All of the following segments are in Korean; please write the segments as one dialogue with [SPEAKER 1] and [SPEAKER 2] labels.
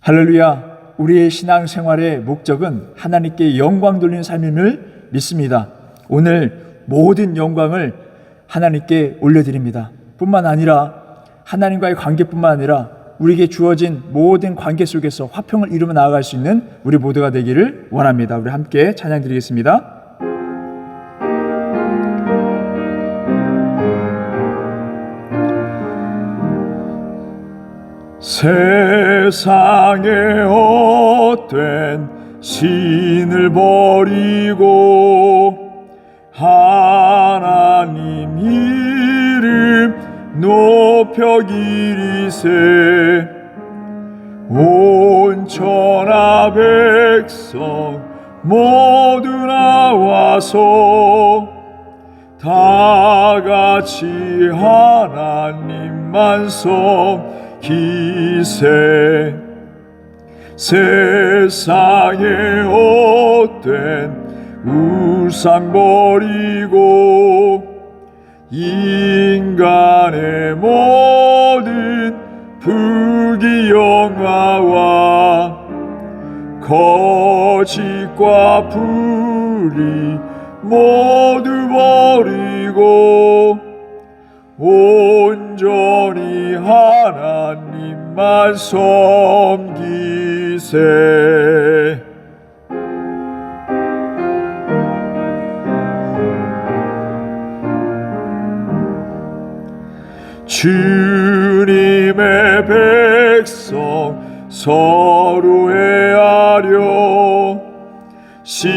[SPEAKER 1] 할렐루야. 우리의 신앙생활의 목적은 하나님께 영광 돌리는 삶임을 믿습니다. 오늘 모든 영광을 하나님께 올려드립니다. 뿐만 아니라 하나님과의 관계뿐만 아니라 우리에게 주어진 모든 관계 속에서 화평을 이루며 나아갈 수 있는 우리 모두가 되기를 원합니다. 우리 함께 찬양 드리겠습니다. 세상에 헛된 신을 버리고 하나님 이름 높여 기리세. 온 천하 백성 모두 나와서 다 같이 하나님만 섬기세. 세상에 헛된 우상 버리고 인간의 모든 부귀영화와 거짓과 불의 모두 버리고 온전히 하나님만 섬기세. 주님의 백성 서로 헤아려 시기와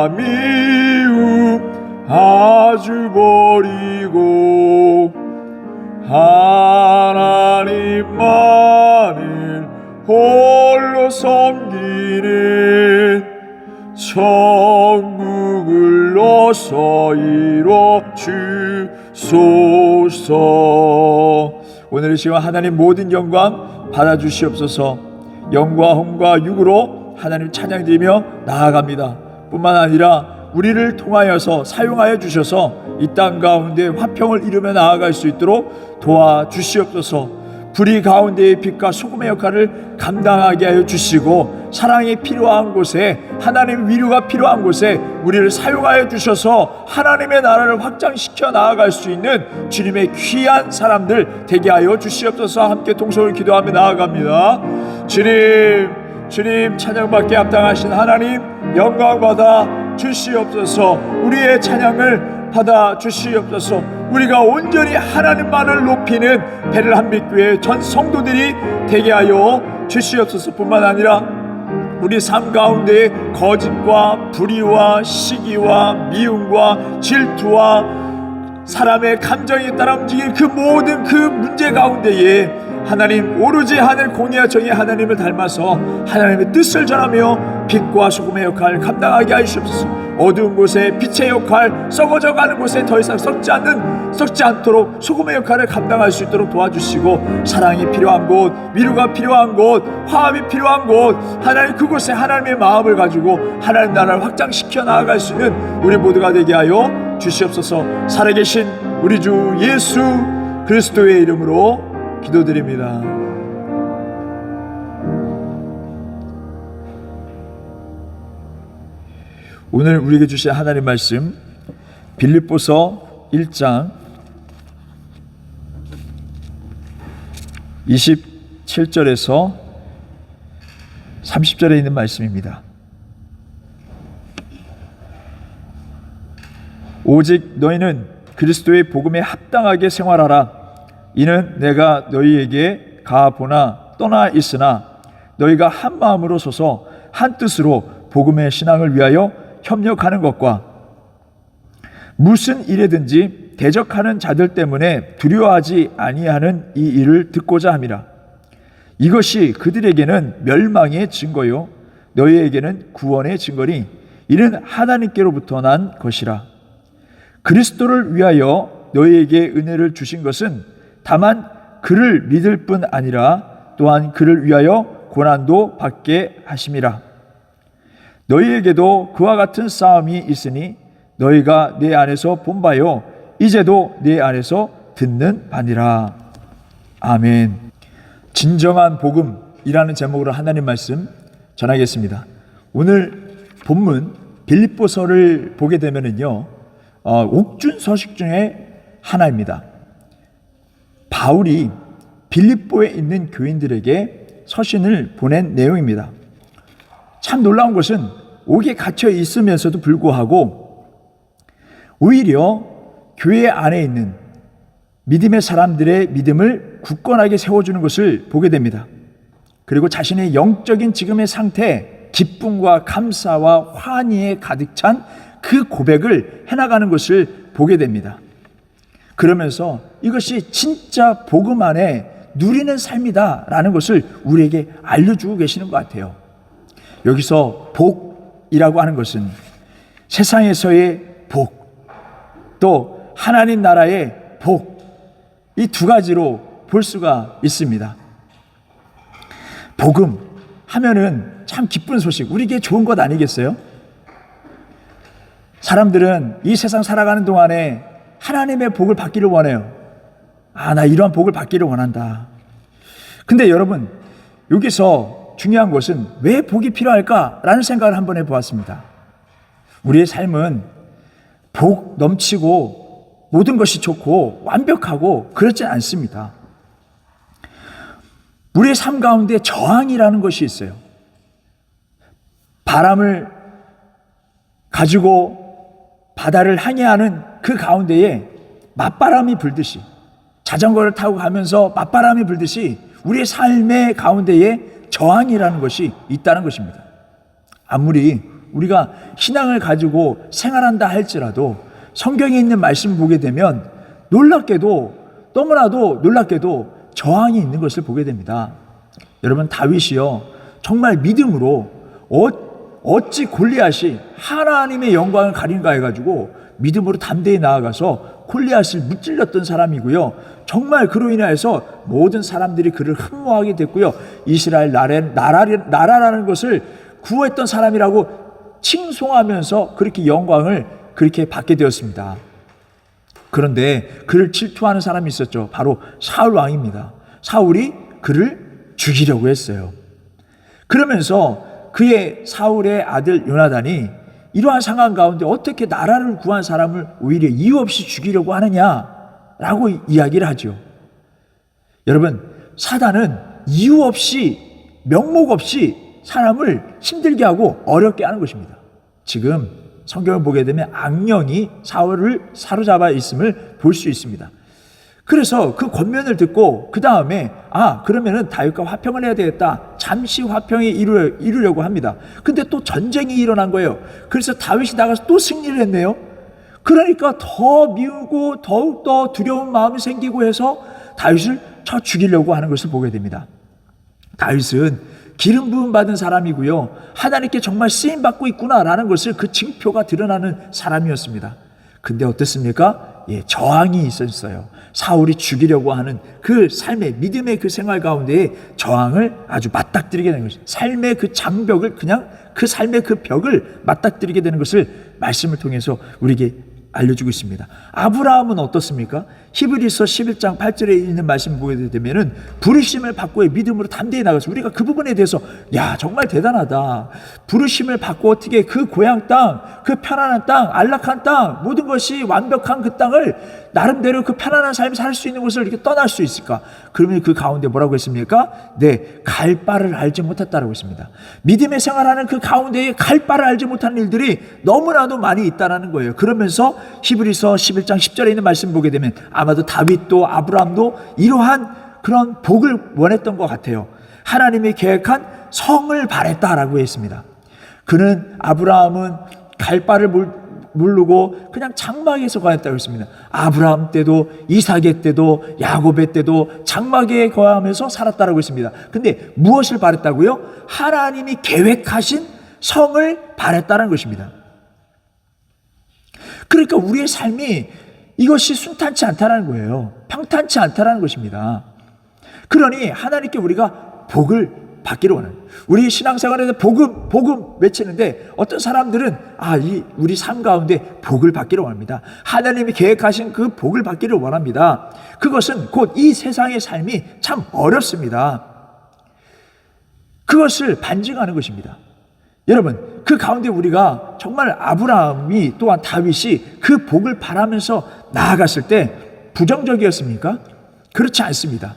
[SPEAKER 1] 미움 아주 버리고 하나님만을 홀로 섬기는 천국을 어서 이뤄 주소서. 오늘 이 시간 하나님 모든 영광 받아주시옵소서. 영과 혼과 육으로 하나님 찬양드리며 나아갑니다. 뿐만 아니라 우리를 통하여서 사용하여 주셔서 이 땅 가운데 화평을 이루며 나아갈 수 있도록 도와주시옵소서. 불의 가운데의 빛과 소금의 역할을 감당하게 하여 주시고 사랑이 필요한 곳에, 하나님의 위로가 필요한 곳에 우리를 사용하여 주셔서 하나님의 나라를 확장시켜 나아갈 수 있는 주님의 귀한 사람들 되게 하여 주시옵소서. 함께 동성을 기도하며 나아갑니다. 주님 찬양받게 합당하신 하나님 영광 받아 주시옵소서. 우리의 찬양을 받아 주시옵소서. 우리가 온전히 하나님만을 높이는 베를 한빛교회 전 성도들이 되게 하여 주시옵소서. 뿐만 아니라 우리 삶 가운데 거짓과 불의와 시기와 미움과 질투와 사람의 감정에 따라 움직이는 그 모든 그 문제 가운데에 하나님 오로지 하늘 공의와 정의 하나님을 닮아서 하나님의 뜻을 전하며 빛과 소금의 역할을 감당하게 하시옵소서. 어두운 곳에 빛의 역할, 썩어져 가는 곳에 더 이상 썩지 않도록 소금의 역할을 감당할 수 있도록 도와주시고 사랑이 필요한 곳, 위로가 필요한 곳, 화합이 필요한 곳, 하나님 그곳에 하나님의 마음을 가지고 하나님 나라를 확장시켜 나아갈 수 있는 우리 모두가 되게 하여 주시옵소서. 살아계신 우리 주 예수 그리스도의 이름으로 기도드립니다. 오늘 우리에게 주신 하나님 말씀 빌립보서 1장 27절에서 30절에 있는 말씀입니다. 오직 너희는 그리스도의 복음에 합당하게 생활하라. 이는 내가 너희에게 가보나 떠나 있으나 너희가 한 마음으로 서서 한 뜻으로 복음의 신앙을 위하여 협력하는 것과 무슨 일에든지 대적하는 자들 때문에 두려워하지 아니하는 이 일을 듣고자 함이라. 이것이 그들에게는 멸망의 증거요 너희에게는 구원의 증거니 이는 하나님께로부터 난 것이라. 그리스도를 위하여 너희에게 은혜를 주신 것은 다만 그를 믿을 뿐 아니라 또한 그를 위하여 고난도 받게 하심이라. 너희에게도 그와 같은 싸움이 있으니 너희가 내 안에서 본 바요 이제도 내 안에서 듣는 바니라. 아멘. 진정한 복음, 이라는 제목으로 하나님 말씀 전하겠습니다. 오늘 본문 빌립보서를 보게 되면은요, 옥중 서식 중에 하나입니다. 바울이 빌립보에 있는 교인들에게 서신을 보낸 내용입니다. 참 놀라운 것은 옥에 갇혀 있으면서도 불구하고 오히려 교회 안에 있는 믿음의 사람들의 믿음을 굳건하게 세워주는 것을 보게 됩니다. 그리고 자신의 영적인 지금의 상태, 기쁨과 감사와 환희에 가득 찬 그 고백을 해나가는 것을 보게 됩니다. 그러면서 이것이 진짜 복음 안에 누리는 삶이다라는 것을 우리에게 알려주고 계시는 것 같아요. 여기서 복이라고 하는 것은 세상에서의 복, 또 하나님 나라의 복, 이 두 가지로 볼 수가 있습니다. 복음 하면은 참 기쁜 소식, 우리에게 좋은 것 아니겠어요? 사람들은 이 세상 살아가는 동안에 하나님의 복을 받기를 원해요. 나 이러한 복을 받기를 원한다. 근데 여러분, 여기서 중요한 것은 왜 복이 필요할까라는 생각을 한번 해보았습니다. 우리의 삶은 복 넘치고 모든 것이 좋고 완벽하고 그렇지 않습니다. 우리의 삶 가운데 저항이라는 것이 있어요. 바람을 가지고 바다를 항해하는 그 가운데에 맞바람이 불듯이, 자전거를 타고 가면서 맞바람이 불듯이 우리의 삶의 가운데에 저항이라는 것이 있다는 것입니다. 아무리 우리가 신앙을 가지고 생활한다 할지라도 성경에 있는 말씀을 보게 되면 놀랍게도, 너무나도 놀랍게도 저항이 있는 것을 보게 됩니다. 여러분, 다윗이요, 정말 믿음으로 어찌 골리앗이 하나님의 영광을 가린가 해가지고 믿음으로 담대히 나아가서 골리앗을 무찔렀던 사람이고요, 정말 그로 인하여서 모든 사람들이 그를 흠모하게 됐고요, 이스라엘 나라라는 것을 구했던 사람이라고 칭송하면서 그렇게 영광을 그렇게 받게 되었습니다. 그런데 그를 질투하는 사람이 있었죠. 바로 사울 왕입니다. 사울이 그를 죽이려고 했어요. 그러면서 그의 사울의 아들 요나단이 이러한 상황 가운데 어떻게 나라를 구한 사람을 오히려 이유 없이 죽이려고 하느냐라고 이야기를 하죠. 여러분, 사단은 이유 없이, 명목 없이 사람을 힘들게 하고 어렵게 하는 것입니다. 지금 성경을 보게 되면 악령이 사울을 사로잡아 있음을 볼 수 있습니다. 그래서 그 권면을 듣고 그 다음에 그러면은 다윗과 화평을 해야 되겠다. 잠시 화평이 이루려고 합니다. 근데 또 전쟁이 일어난 거예요. 그래서 다윗이 나가서 또 승리를 했네요. 그러니까 더 미우고 더욱더 두려운 마음이 생기고 해서 다윗을 쳐 죽이려고 하는 것을 보게 됩니다. 다윗은 기름 부음 받은 사람이고요, 하나님께 정말 쓰임 받고 있구나라는 것을 그 징표가 드러나는 사람이었습니다. 근데 어땠습니까? 저항이 있었어요. 사울이 죽이려고 하는 그 삶의, 믿음의 그 생활 가운데에 저항을 아주 맞닥뜨리게 되는 것입니다. 삶의 그 장벽을, 그냥 그 삶의 그 벽을 맞닥뜨리게 되는 것을 말씀을 통해서 우리에게 알려주고 있습니다. 아브라함은 어떻습니까? 히브리서 11장 8절에 있는 말씀을 보게 되면은 부르심을 받고 믿음으로 담대히 나가서, 우리가 그 부분에 대해서 정말 대단하다. 부르심을 받고 어떻게 그 고향 땅, 그 편안한 땅, 안락한 땅, 모든 것이 완벽한 그 땅을 나름대로 그 편안한 삶을 살 수 있는 곳을 이렇게 떠날 수 있을까? 그러면 그 가운데 뭐라고 했습니까? 갈 바를 알지 못했다라고 했습니다. 믿음의 생활하는 그 가운데에 갈 바를 알지 못하는 일들이 너무나도 많이 있다라는 거예요. 그러면서 히브리서 11장 10절에 있는 말씀 보게 되면 아마도 다윗도 아브라함도 이러한 그런 복을 원했던 것 같아요. 하나님이 계획한 성을 바랬다라고 했습니다. 아브라함은 갈 바를 모르고 그냥 장막에서 거했다고 했습니다. 아브라함 때도, 이삭의 때도, 야곱의 때도 장막에 거하면서 살았다라고 했습니다. 근데 무엇을 바랬다고요? 하나님이 계획하신 성을 바랬다는 것입니다. 그러니까 우리의 삶이 이것이 순탄치 않다는 거예요. 평탄치 않다는 것입니다. 그러니 하나님께 우리가 복을 받기를 원해요. 우리 신앙생활에서 복음 외치는데 어떤 사람들은 우리 삶 가운데 복을 받기를 원합니다. 하나님이 계획하신 그 복을 받기를 원합니다. 그것은 곧 이 세상의 삶이 참 어렵습니다. 그것을 반증하는 것입니다. 여러분, 그 가운데 우리가 정말 아브라함이 또한 다윗이 그 복을 바라면서 나아갔을 때 부정적이었습니까? 그렇지 않습니다.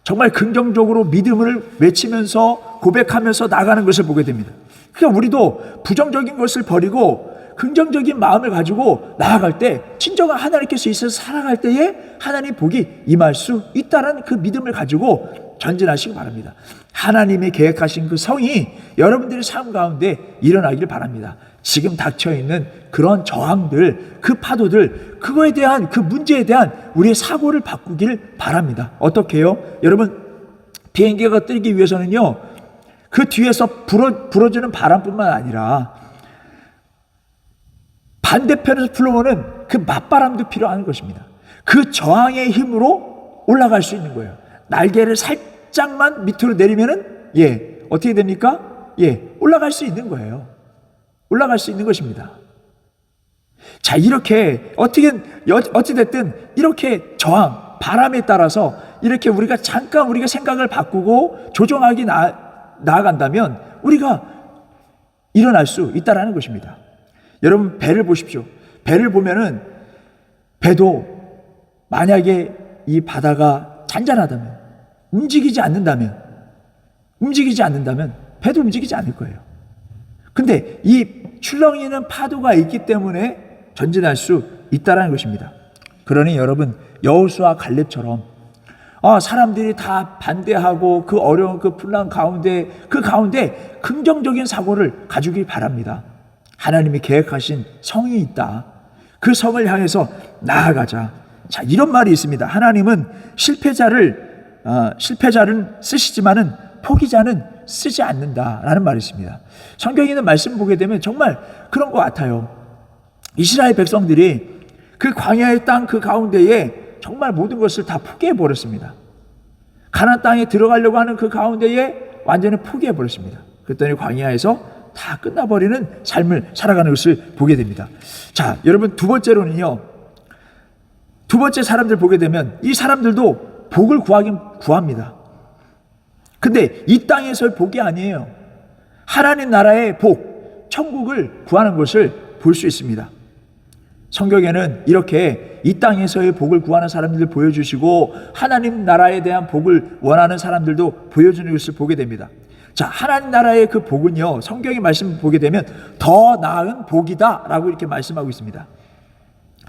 [SPEAKER 1] 정말 긍정적으로 믿음을 외치면서 고백하면서 나가는 것을 보게 됩니다. 그러니까 우리도 부정적인 것을 버리고 긍정적인 마음을 가지고 나아갈 때, 진정한 하나님께서 있어서 살아갈 때에 하나님 복이 임할 수 있다는 그 믿음을 가지고 전진하시기 바랍니다. 하나님이 계획하신 그 성이 여러분들의 삶 가운데 일어나기를 바랍니다. 지금 닥쳐있는 그런 저항들, 그 파도들, 그거에 대한, 그 문제에 대한 우리의 사고를 바꾸기를 바랍니다. 어떻게 해요? 여러분, 비행기가 뜨기 위해서는요, 그 뒤에서 불어주는 바람뿐만 아니라 반대편에서 불러오는 그 맞바람도 필요한 것입니다. 그 저항의 힘으로 올라갈 수 있는 거예요. 날개를 살짝만 밑으로 내리면은, 어떻게 됩니까? 올라갈 수 있는 거예요. 올라갈 수 있는 것입니다. 자, 이렇게 어찌됐든 이렇게 저항, 바람에 따라서 이렇게 우리가 잠깐 우리가 생각을 바꾸고 조정하게 나아간다면 우리가 일어날 수 있다라는 것입니다. 여러분, 배를 보십시오. 배를 보면은, 배도 만약에 이 바다가 잔잔하다면, 움직이지 않는다면 배도 움직이지 않을 거예요. 근데 이 출렁이는 파도가 있기 때문에 전진할 수 있다는 것입니다. 그러니 여러분, 여호수아 갈렙처럼 사람들이 다 반대하고 그 어려운 그 풍랑 가운데, 그 가운데 긍정적인 사고를 가지기 바랍니다. 하나님이 계획하신 성이 있다. 그 성을 향해서 나아가자. 자, 이런 말이 있습니다. 하나님은 실패자는 쓰시지만은 포기자는 쓰지 않는다라는 말이 있습니다. 성경에 있는 말씀 보게 되면 정말 그런 것 같아요. 이스라엘 백성들이 그 광야의 땅 그 가운데에 정말 모든 것을 다 포기해 버렸습니다. 가나안 땅에 들어가려고 하는 그 가운데에 완전히 포기해 버렸습니다. 그랬더니 광야에서 다 끝나버리는 삶을 살아가는 것을 보게 됩니다. 자, 여러분, 두 번째로는요, 두 번째 사람들 보게 되면 이 사람들도 복을 구하긴 구합니다. 근데 이 땅에서의 복이 아니에요. 하나님 나라의 복, 천국을 구하는 것을 볼 수 있습니다. 성경에는 이렇게 이 땅에서의 복을 구하는 사람들을 보여주시고 하나님 나라에 대한 복을 원하는 사람들도 보여주는 것을 보게 됩니다. 자, 하나님 나라의 그 복은요, 성경의 말씀을 보게 되면 더 나은 복이다 라고 이렇게 말씀하고 있습니다.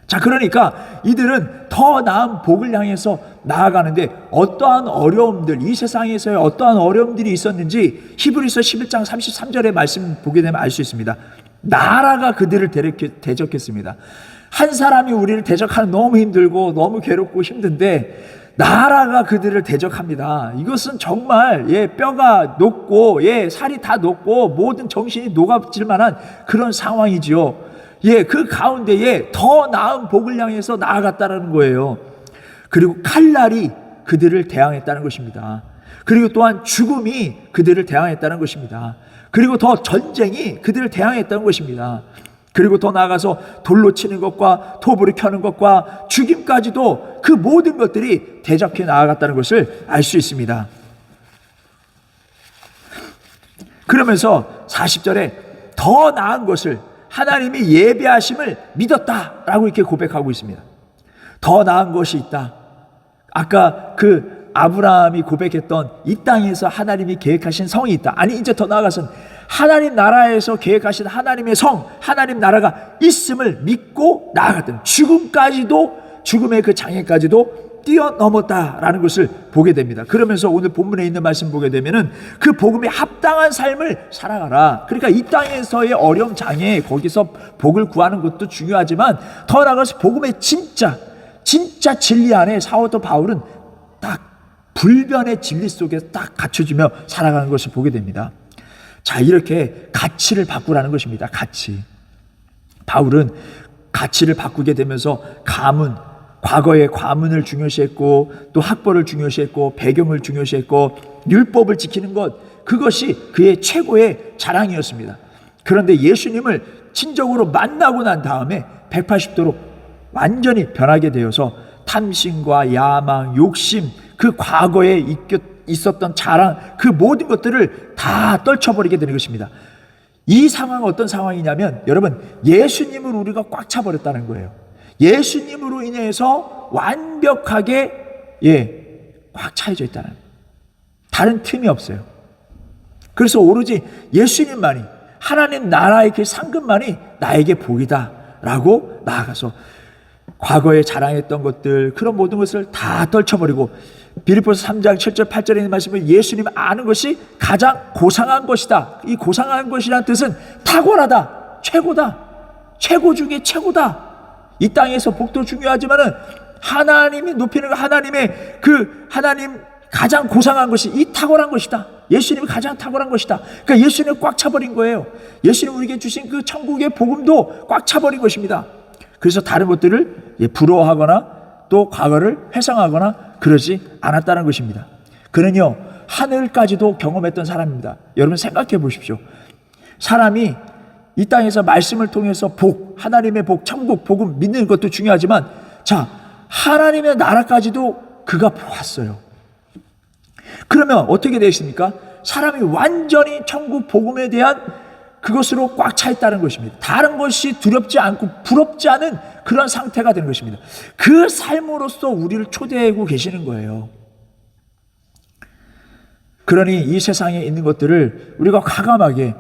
[SPEAKER 1] 자, 그러니까 이들은 더 나은 복을 향해서 나아가는데 어떠한 어려움들, 이 세상에서의 어떠한 어려움들이 있었는지 히브리서 11장 33절의 말씀 보게 되면 알 수 있습니다. 나라가 그들을 대적했습니다. 한 사람이 우리를 대적하는 너무 힘들고 너무 괴롭고 힘든데 나라가 그들을 대적합니다. 이것은 정말 뼈가 녹고 살이 다 녹고 모든 정신이 녹아질 만한 그런 상황이지요. 그 가운데에 더 나은 복을 향해서 나아갔다는 거예요. 그리고 칼날이 그들을 대항했다는 것입니다. 그리고 또한 죽음이 그들을 대항했다는 것입니다. 그리고 더 전쟁이 그들을 대항했다는 것입니다. 그리고 더 나아가서 돌로 치는 것과 톱으로 켜는 것과 죽임까지도 그 모든 것들이 대적해 나아갔다는 것을 알 수 있습니다. 그러면서 40절에 더 나은 것을 하나님이 예비하심을 믿었다라고 이렇게 고백하고 있습니다. 더 나은 것이 있다. 아까 그 아브라함이 고백했던 이 땅에서 하나님이 계획하신 성이 있다. 아니, 이제 더 나아가서는 하나님 나라에서 계획하신 하나님의 성, 하나님 나라가 있음을 믿고 나아갔던, 죽음의 그 장애까지도 뛰어넘었다라는 것을 보게 됩니다. 그러면서 오늘 본문에 있는 말씀 보게 되면은 그 복음에 합당한 삶을 살아가라. 그러니까 이 땅에서의 어려움, 장애, 거기서 복을 구하는 것도 중요하지만 더 나아가서 복음의 진짜 진리 안에 사도 바울은 딱 불변의 진리 속에서 딱 갖춰주며 살아가는 것을 보게 됩니다. 자, 이렇게 가치를 바꾸라는 것입니다. 가치. 바울은 가치를 바꾸게 되면서 과거의 가문을 중요시했고 또 학벌을 중요시했고 배경을 중요시했고 율법을 지키는 것, 그것이 그의 최고의 자랑이었습니다. 그런데 예수님을 친정으로 만나고 난 다음에 180도로 완전히 변하게 되어서 탐심과 야망, 욕심, 그 과거에 있었던 자랑, 그 모든 것들을 다 떨쳐버리게 되는 것입니다. 이 상황은 어떤 상황이냐면, 여러분, 예수님을 우리가 꽉 차버렸다는 거예요. 예수님으로 인해서 완벽하게 꽉 차여져 있다는 거예요. 다른 틈이 없어요. 그래서 오로지 예수님만이, 하나님 나라의 그 상급만이 나에게 복이다 라고 나아가서 과거에 자랑했던 것들, 그런 모든 것을 다 떨쳐버리고, 빌립보서 3장 7절 8절에 있는 말씀은 예수님 아는 것이 가장 고상한 것이다. 이 고상한 것이라는 뜻은 탁월하다, 최고다, 최고 중에 최고다. 이 땅에서 복도 중요하지만은 하나님이 높이는 것, 하나님의 그 하나님 가장 고상한 것이 이 탁월한 것이다. 예수님이 가장 탁월한 것이다. 그러니까 예수님을 꽉 차버린 거예요. 예수님 우리에게 주신 그 천국의 복음도 꽉 차버린 것입니다. 그래서 다른 것들을 부러워하거나 또 과거를 회상하거나 그러지 않았다는 것입니다. 그는요, 하늘까지도 경험했던 사람입니다. 여러분 생각해 보십시오. 사람이 이 땅에서 말씀을 통해서 복, 하나님의 복, 천국, 복음 믿는 것도 중요하지만, 자, 하나님의 나라까지도 그가 보았어요. 그러면 어떻게 되겠습니까? 사람이 완전히 천국 복음에 대한 그것으로 꽉 차 있다는 것입니다. 다른 것이 두렵지 않고 부럽지 않은 그런 상태가 되는 것입니다. 그 삶으로서 우리를 초대하고 계시는 거예요. 그러니 이 세상에 있는 것들을 우리가 과감하게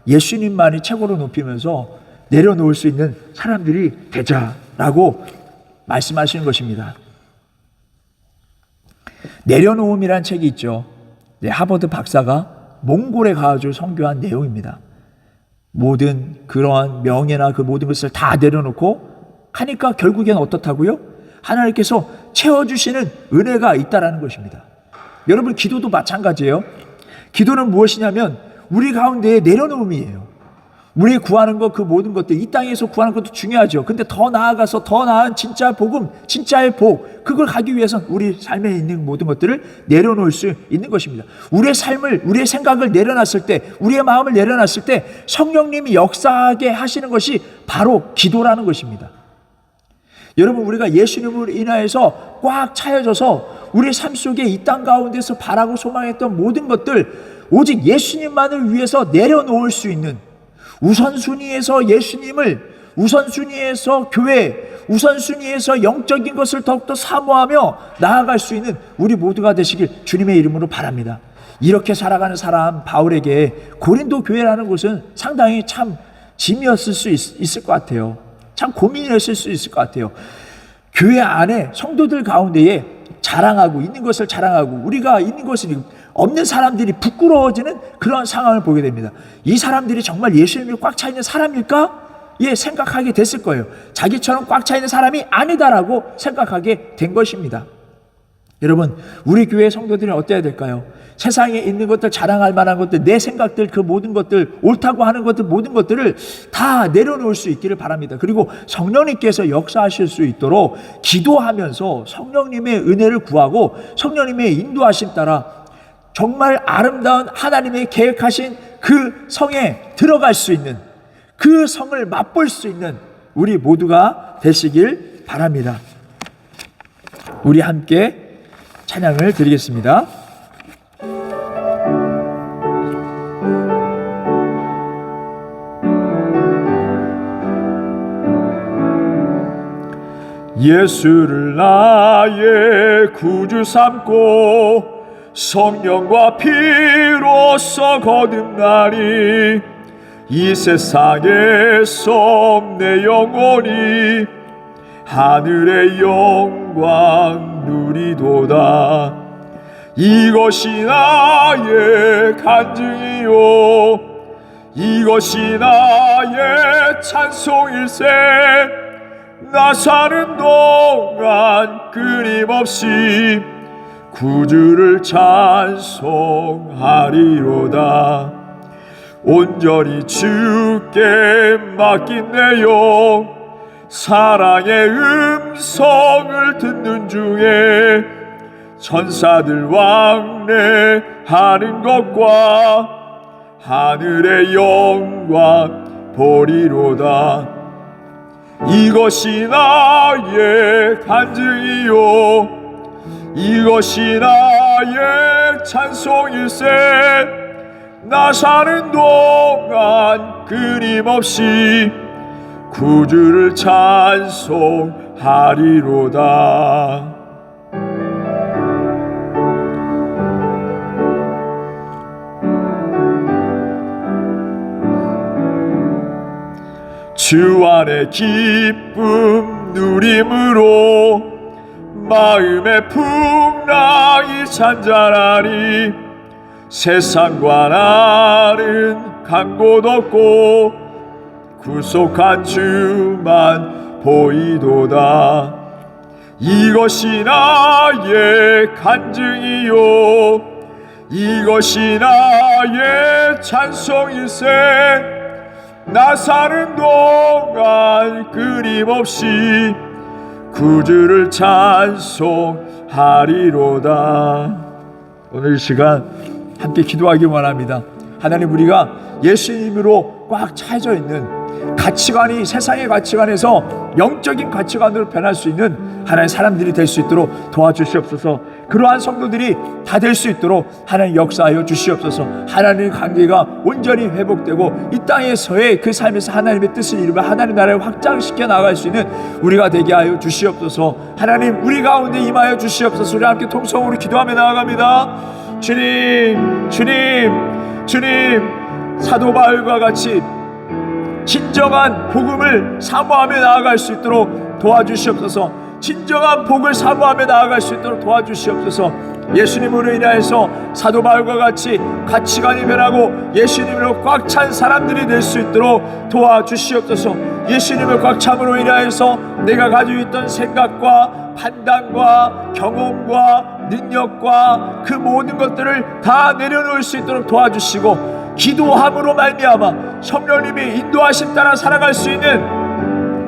[SPEAKER 1] 예수님만이 최고로 높이면서 내려놓을 수 있는 사람들이 되자라고 말씀하시는 것입니다. 내려놓음이라는 책이 있죠. 하버드 박사가 몽골에 가가지고 선교한 내용입니다. 모든 그러한 명예나 그 모든 것을 다 내려놓고 하니까 결국엔 어떻다고요? 하나님께서 채워주시는 은혜가 있다라는 것입니다. 여러분, 기도도 마찬가지예요. 기도는 무엇이냐면 우리 가운데에 내려놓음이에요. 우리 구하는 것, 그 모든 것들, 이 땅에서 구하는 것도 중요하죠. 근데 더 나아가서 더 나은 진짜 복음, 진짜의 복, 그걸 가기 위해서는 우리 삶에 있는 모든 것들을 내려놓을 수 있는 것입니다. 우리의 삶을, 우리의 생각을 내려놨을 때, 우리의 마음을 내려놨을 때 성령님이 역사하게 하시는 것이 바로 기도라는 것입니다. 여러분, 우리가 예수님으로 인하여서 꽉 차여져서 우리 삶 속에 이 땅 가운데서 바라고 소망했던 모든 것들, 오직 예수님만을 위해서 내려놓을 수 있는, 우선순위에서 예수님을, 우선순위에서 교회, 우선순위에서 영적인 것을 더욱더 사모하며 나아갈 수 있는 우리 모두가 되시길 주님의 이름으로 바랍니다. 이렇게 살아가는 사람 바울에게 고린도 교회라는 곳은 상당히 참 짐이었을 수 있을 것 같아요. 참 고민이었을 수 있을 것 같아요. 교회 안에 성도들 가운데에 자랑하고, 있는 것을 자랑하고, 우리가 있는 것을 없는 사람들이 부끄러워지는 그런 상황을 보게 됩니다. 이 사람들이 정말 예수님이 꽉 차 있는 사람일까? 생각하게 됐을 거예요. 자기처럼 꽉 차 있는 사람이 아니다라고 생각하게 된 것입니다. 여러분, 우리 교회 성도들은 어때야 될까요? 세상에 있는 것들, 자랑할 만한 것들, 내 생각들, 그 모든 것들, 옳다고 하는 것들, 모든 것들을 다 내려놓을 수 있기를 바랍니다. 그리고 성령님께서 역사하실 수 있도록 기도하면서 성령님의 은혜를 구하고 성령님의 인도하심 따라 정말 아름다운 하나님의 계획하신 그 성에 들어갈 수 있는, 그 성을 맛볼 수 있는 우리 모두가 되시길 바랍니다. 우리 함께 찬양을 드리겠습니다. 예수를 나의 구주 삼고 성령과 피로써 거듭나니 이 세상에서 내 영혼이 하늘의 영광 누리도다. 이것이 나의 간증이요, 이것이 나의 찬송일세. 나 사는 동안 끊임없이 구주를 찬송하리로다. 온전히 주께 맡긴 내 영, 사랑의 음성을 듣는 중에 천사들 왕래하는 것과 하늘의 영광 보리로다. 이것이 나의 간증이요, 이것이 나의 나의 찬송일세. 나 사는 동안 끊임없이 구주를 찬송하리로다. 주 안에 기쁨 누림으로 마음의 풍랑이 잔잔하리. 세상과 나는 간 곳 없고 구속한 주만 보이도다. 이것이 나의 간증이요 이것이 나의 찬송일세. 나 사는 동안 끊임없이 구주를 찬송하리로다. 오늘 이 시간 함께 기도하기 원합니다. 하나님, 우리가 예수님으로 꽉 차져 있는 가치관이 세상의 가치관에서 영적인 가치관으로 변할 수 있는 하나님의 사람들이 될 수 있도록 도와주시옵소서. 그러한 성도들이 다 될 수 있도록 하나님 역사하여 주시옵소서. 하나님의 관계가 온전히 회복되고 이 땅에서의 그 삶에서 하나님의 뜻을 이루며 하나님 나라를 확장시켜 나갈 수 있는 우리가 되게 하여 주시옵소서. 하나님, 우리 가운데 임하여 주시옵소서. 우리 함께 통성으로 기도하며 나아갑니다. 주님, 주님, 주님, 사도 바울과 같이 진정한 복음을 사모하며 나아갈 수 있도록 도와주시옵소서. 진정한 복을 사모하며 나아갈 수 있도록 도와주시옵소서. 예수님으로 인하여서 사도 바울과 같이 가치관이 변하고 예수님으로 꽉 찬 사람들이 될 수 있도록 도와주시옵소서. 예수님을 꽉 참으로 인하여서 내가 가지고 있던 생각과 판단과 경험과 능력과 그 모든 것들을 다 내려놓을 수 있도록 도와주시고, 기도함으로 말미암아 성령님이 인도하심 따라 살아갈 수 있는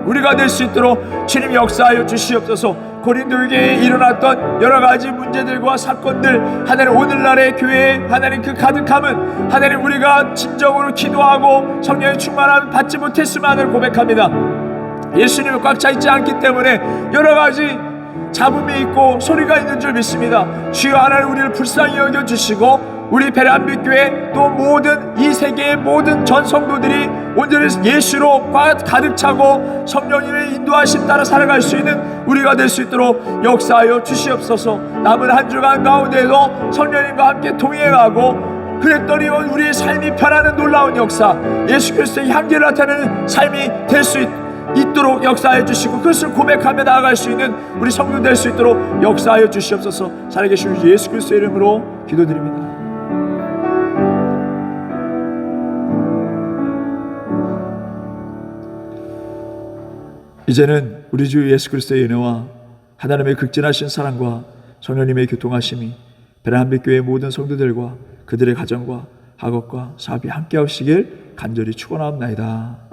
[SPEAKER 1] 우리가 될 수 있도록 주님 역사하여 주시옵소서. 고린도에게 일어났던 여러 가지 문제들과 사건들, 하나님 오늘날의 교회에 하나님 그 가득함은 하나님 우리가 진정으로 기도하고 성령의 충만함을 받지 못했음을 고백합니다. 예수님을 꽉 차 있지 않기 때문에 여러 가지 잡음이 있고 소리가 있는 줄 믿습니다. 주여 하나님, 우리를 불쌍히 여겨주시고 우리 베란빛교회 또 모든 이 세계의 모든 전성도들이 온전히 예수로 가득 차고 성령님의 인도하심 따라 살아갈 수 있는 우리가 될 수 있도록 역사하여 주시옵소서. 남은 한 주간 가운데에도 성령님과 함께 동행하고 그랬더니 우리의 삶이 변하는 놀라운 역사, 예수 그리스도의 향기를 나타내는 삶이 될 수 있도록 역사해 주시고 그것을 고백하며 나아갈 수 있는 우리 성도 될 수 있도록 역사하여 주시옵소서. 살아계신 예수 그리스도의 이름으로 기도드립니다. 이제는 우리 주 예수 그리스도의 은혜와 하나님의 극진하신 사랑과 성령님의 교통하심이 베란빛교회 모든 성도들과 그들의 가정과 학업과 사업이 함께 하시길 간절히 축원하옵나이다.